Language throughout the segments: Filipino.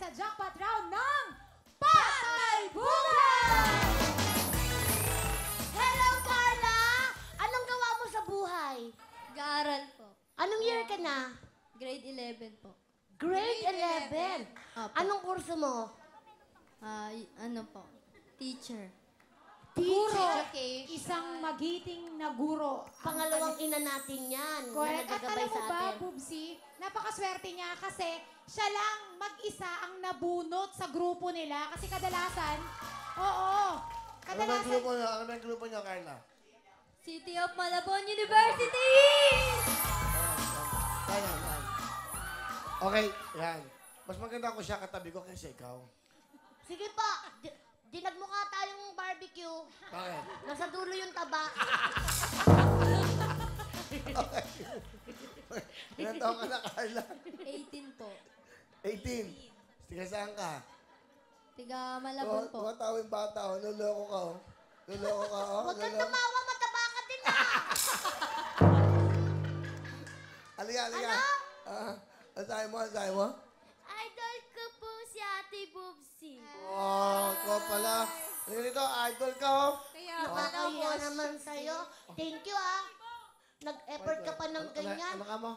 sa jackpot round ng Patay Bugay! Hello, Carla! Anong gawa mo sa buhay? Gaaral po. Anong year ka na? Grade 11 po. Grade 11. Opo. Anong kurso mo? Ano po? Teacher. Guro. Education. Isang magiting na guro. Pangalawang ina natin yan. Correct. Na At nagagabay alam mo sa ba, atin. Bubsy, napakaswerte niya kasi siya lang mag-isa ang nabunot sa grupo nila. Kasi kadalasan, oo, Ano ba yung kadalasan, grupo niyo? Ano ba yung grupo niyo, Carla? City of Malabon University! Yan. Okay, yan. Mas maganda ko siya katabi ko kaysa ikaw. Sige po. Dinagmukha tayong barbecue. Bakit? Nasa dulo yung taba. Ilan taon ka na, Carla? 18 po. 18. Tiga saan ka? Tiga Malabon po. Tumatawa yung bata, oh. Luloko ka, oh. Luloko ka, oh. Huwag kang tumawa, mataba ka din ah. Halika. Ano? Ano sabi mo? Idol ko po si Ate Bubsy. Oh, ko pala. Ganito, idol ka, oh. Nakakahiya naman sa'yo. Thank you ah. Nag-effort ka pa ng ganyan. Ano ka mo?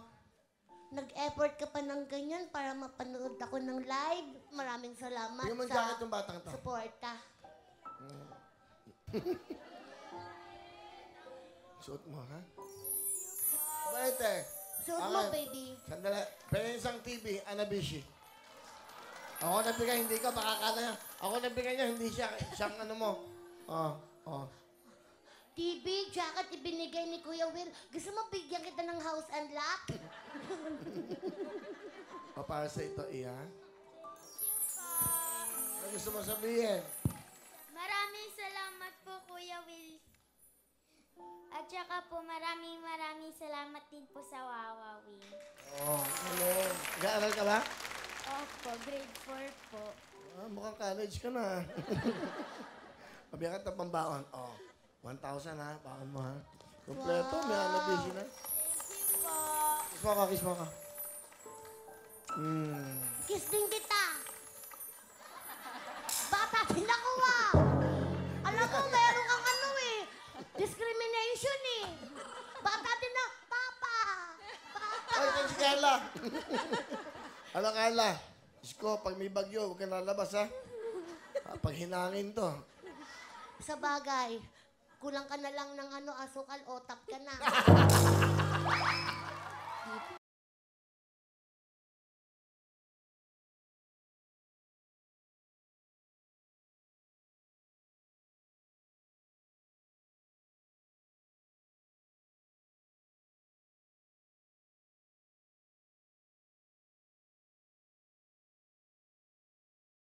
Nag-effort ka pa ng ganyan para mapanood ako ng live. Maraming salamat Bigyan mo yung sa jacket yung batang to. suporta. Suot mo, ha? Bakit eh? Suot mo, baby. Sandali. Pero isang TV, Anabishi. Ako nabigay, hindi ka makakala niya. Ako nabigay niya, hindi siya. Siyang ano mo. Oh. TV, jacket ibinigay ni Kuya Will. Gusto mo bigyan kita ng house and lot? O, para sa ito, iya. Ano gusto mo sabihin? Maraming salamat po, Kuya Will. At saka po, maraming salamat din po sa Wawawin. Oh, ano? Nag-aaral ka ba? Opo, grade 4 po. Mukhang college ka na. Pabiyakan ito pambaon. Oh, 1,000 ha. Baon mo ha. Kompleto, may Anabishi na. Kiss mo ka. Kiss din kita. Bata din ako ah. Alam mo, meron kang ano eh. Discrimination eh. Bata din na, Papa. Ay, ito si Carla. Ano, Carla? Diyos ko, pag may bagyo, huwag ka lalabas, ha? Pag hinangin to. Sa bagay, kulang ka na lang ng ano, asukal, otak ka na.